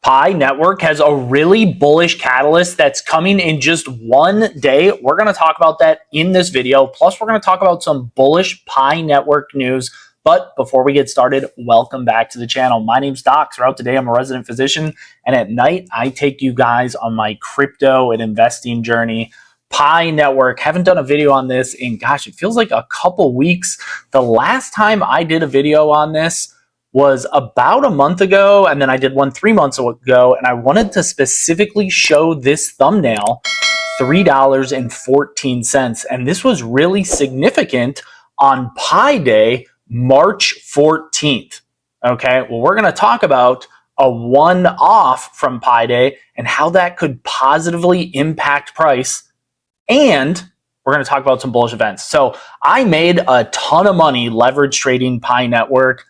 Pi Network has a really bullish catalyst that's coming in just one day. We're going to talk about that in this video. Plus, we're going to talk about some bullish Pi Network news. But before we get started, welcome back to the channel. My name's Doc. Throughout the day, I'm a resident physician. And at night, I take you guys on my crypto and investing journey. Pi Network, haven't done a video on this in, gosh, it feels like a couple weeks. The last time I did a video on this was about a month ago, and then I did one 3 months ago, and I wanted to specifically show this thumbnail, $3.14. And this was really significant on Pi Day, March 14th. Okay, well, we're going to talk about a one-off from Pi Day and how that could positively impact price, and we're going to talk about some bullish events. So I made a ton of money leverage trading Pi Network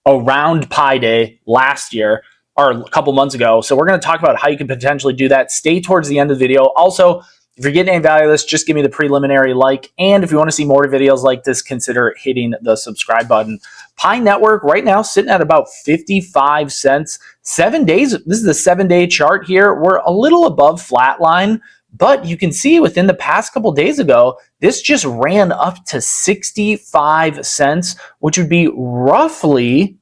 around Pi Day last year, or a couple months ago. So we're going to talk about how you can potentially do that. Stay towards the end of the video. Also, if you're getting any value out of this, just give me the preliminary like. And if you want to see more videos like this, consider hitting the subscribe button. Pi Network right now sitting at about 55 cents. 7 days. This is the 7-day chart here. We're a little above flatline. But you can see within the past couple days ago, this just ran up to 65 cents, which would be roughly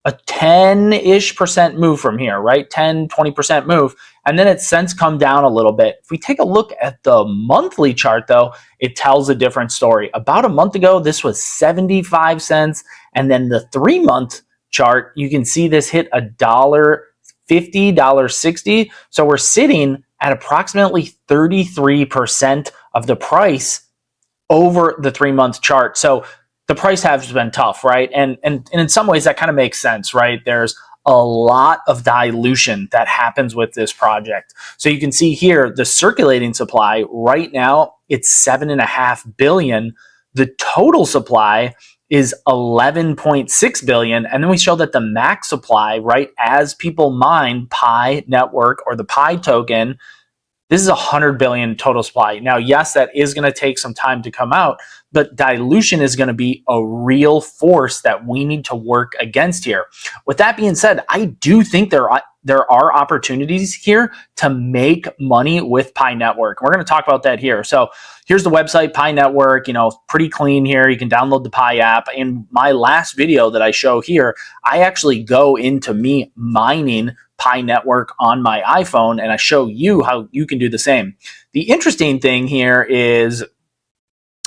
a 10-ish% move from here, right? 10, 20% move. And then it's since come down a little bit. If we take a look at the monthly chart, though, it tells a different story. About a month ago, this was 75 cents. And then the 3-month chart, you can see this hit $1.50, $1.60. So we're sitting at approximately 33% of the price over the 3-month chart. So the price has been tough, right? And in some ways that kind of makes sense, right? There's a lot of dilution that happens with this project. So you can see here, the circulating supply right now, it's 7.5 billion. The total supply is 11.6 billion. And then we show that the max supply, right, as people mine Pi Network or the Pi token, this is 100 billion total supply. Now, yes, that is going to take some time to come out, but dilution is going to be a real force that we need to work against here. With that being said, I do think there are opportunities here to make money with Pi Network. We're going to talk about that here. So here's the website, Pi Network, pretty clean here. You can download the Pi app. In my last video that I show here, I actually go into me mining Pi Network on my iPhone, and I show you how you can do the same. The interesting thing here is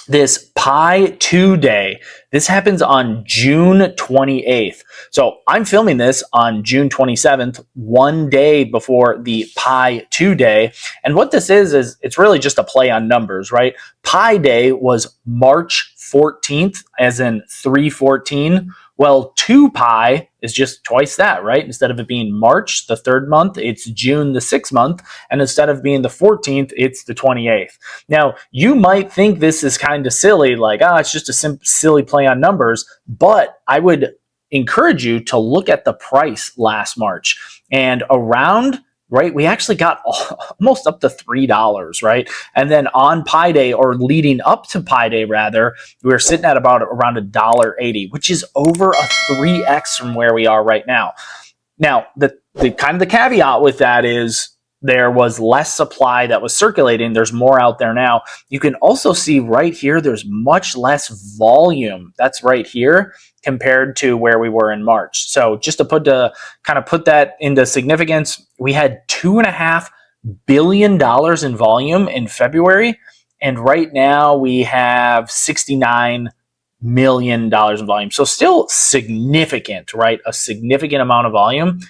this Pi 2 Day. This happens on June 28th. So I'm filming this on June 27th, one day before the Pi 2 Day. And what this is it's really just a play on numbers, right? Pi Day was March 14th, as in 314. Well, 2 Pi is just twice that, right? Instead of it being March, the 3rd month, it's June, the 6th month. And instead of being the 14th, it's the 28th. Now, you might think this is kind of silly, like, it's just a silly play on numbers. But I would encourage you to look at the price last March. And around, right, we actually got almost up to $3, right? And then on Pi Day, or leading up to Pi Day rather, we were sitting at about around $1.80, which is over a 3x from where we are right now. Now, the kind of the caveat with that is there was less supply that was circulating. There's more out there now. You can also see right here, there's much less volume. That's right here compared to where we were in March. So just to put that into significance, we had $2.5 billion in volume in February. And right now we have $69 million in volume. So still significant, right? A significant amount of volume,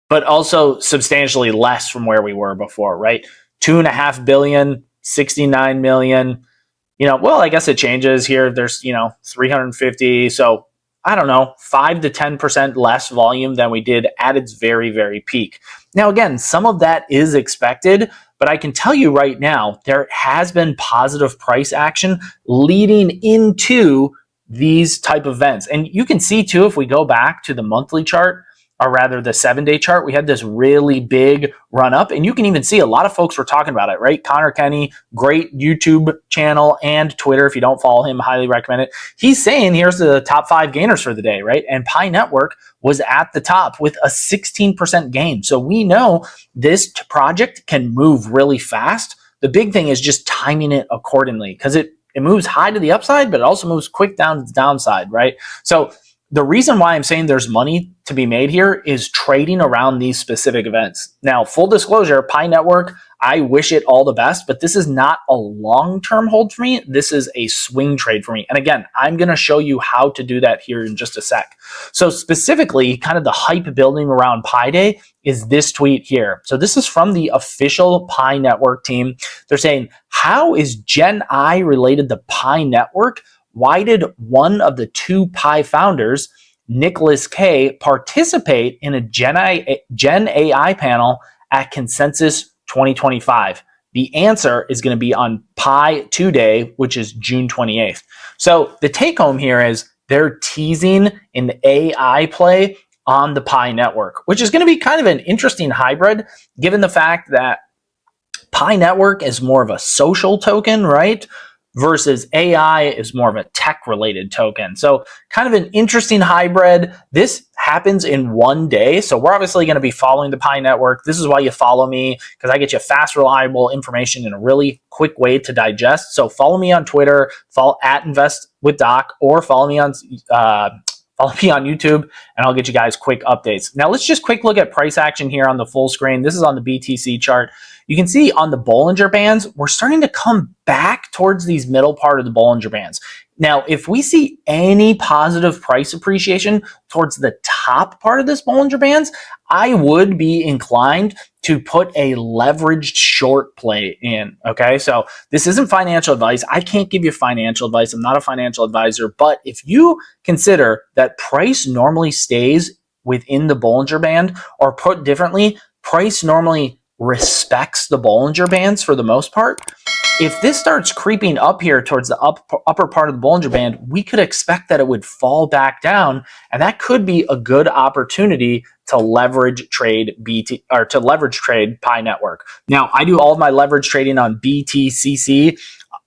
but also substantially less from where we were before, right? 2.5 billion, 69 million, well, I guess it changes here. There's, 350. So I don't know, 5 to 10% less volume than we did at its very, very peak. Now, again, some of that is expected, but I can tell you right now, there has been positive price action leading into these type of events. And you can see too, if we go back to the monthly chart, or rather the 7-day chart, we had this really big run up, and you can even see a lot of folks were talking about it, right? Connor Kenny, great YouTube channel and Twitter. If you don't follow him, highly recommend it. He's saying here's the top 5 gainers for the day, right? And Pi Network was at the top with a 16% gain. So we know this project can move really fast. The big thing is just timing it accordingly, because it moves high to the upside, but it also moves quick down to the downside, right? So the reason why I'm saying there's money to be made here is trading around these specific events. Now, full disclosure, Pi Network, I wish it all the best, but this is not a long-term hold for me. This is a swing trade for me. And again, I'm going to show you how to do that here in just a sec. So specifically, kind of the hype building around Pi Day is this tweet here. So this is from the official Pi Network team. They're saying, how is Gen I related to Pi Network? Why did one of the 2 Pi founders, Nicholas K., participate in a Gen AI panel at Consensus 2025? The answer is going to be on Pi 2 Day, which is June 28th. So the take home here is they're teasing an AI play on the Pi Network, which is going to be kind of an interesting hybrid, given the fact that Pi Network is more of a social token, right? Versus AI is more of a tech-related token. So kind of an interesting hybrid. This happens in one day. So we're obviously going to be following the Pi Network. This is why you follow me, because I get you fast, reliable information in a really quick way to digest. So follow me on Twitter, follow at InvestWithDoc, or follow me on YouTube, and I'll get you guys quick updates. Now let's just quick look at price action here on the full screen. This is on the BTC chart. You can see on the Bollinger Bands, we're starting to come back towards these middle part of the Bollinger Bands. Now, if we see any positive price appreciation towards the top part of this Bollinger Bands, I would be inclined to put a leveraged short play in, okay? So this isn't financial advice. I can't give you financial advice. I'm not a financial advisor, but if you consider that price normally stays within the Bollinger Band, or put differently, price normally respects the Bollinger Bands for the most part. If this starts creeping up here towards the upper part of the Bollinger Band, we could expect that it would fall back down, and that could be a good opportunity to leverage trade Pi Network. Now, I do all of my leverage trading on BTCC.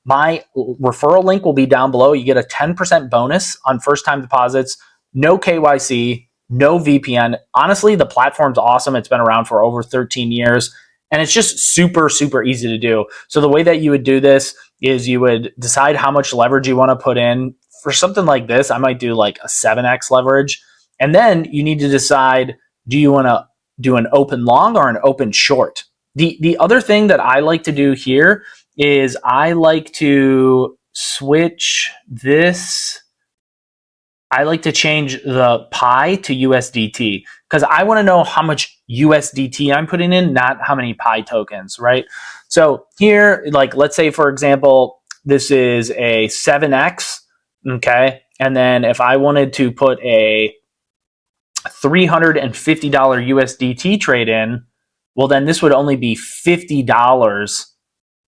My referral link will be down below. You get a 10% bonus on first-time deposits, no KYC, no VPN. Honestly, the platform's awesome. It's been around for over 13 years. And it's just super, super easy to do. So the way that you would do this is you would decide how much leverage you want to put in. For something like this, I might do like a 7x leverage. And then you need to decide, do you want to do an open long or an open short? The other thing that I like to do here is I like to switch this. I like to change the Pi to USDT, because I want to know how much USDT I'm putting in, not how many Pi tokens, right? So here, like, let's say, for example, this is a 7x, okay? And then if I wanted to put a $350 USDT trade in, well, then this would only be $50,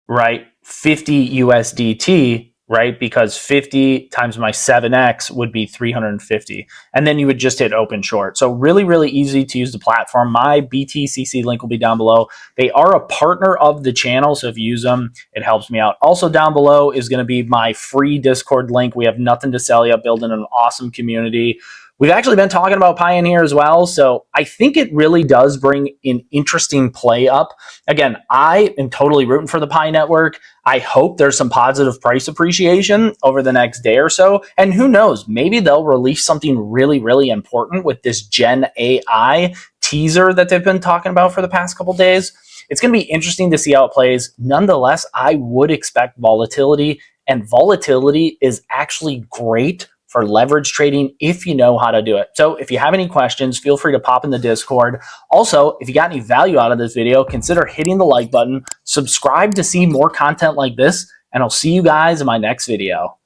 right? 50 USDT, right? Because 50 times my 7x would be 350. And then you would just hit open short. So really, really easy to use the platform. My BTCC link will be down below. They are a partner of the channel, so if you use them, it helps me out. Also down below is going to be my free Discord link. We have nothing to sell yet, building an awesome community. We've actually been talking about Pioneer as well, so I think it really does bring an interesting play up. Again, I am totally rooting for the Pi Network. I hope there's some positive price appreciation over the next day or so, and who knows, maybe they'll release something really, really important with this Gen AI teaser that they've been talking about for the past couple days. It's going to be interesting to see how it plays. Nonetheless, I would expect volatility, and volatility is actually great for leverage trading if you know how to do it. So if you have any questions, feel free to pop in the Discord. Also, if you got any value out of this video, consider hitting the like button, subscribe to see more content like this, and I'll see you guys in my next video.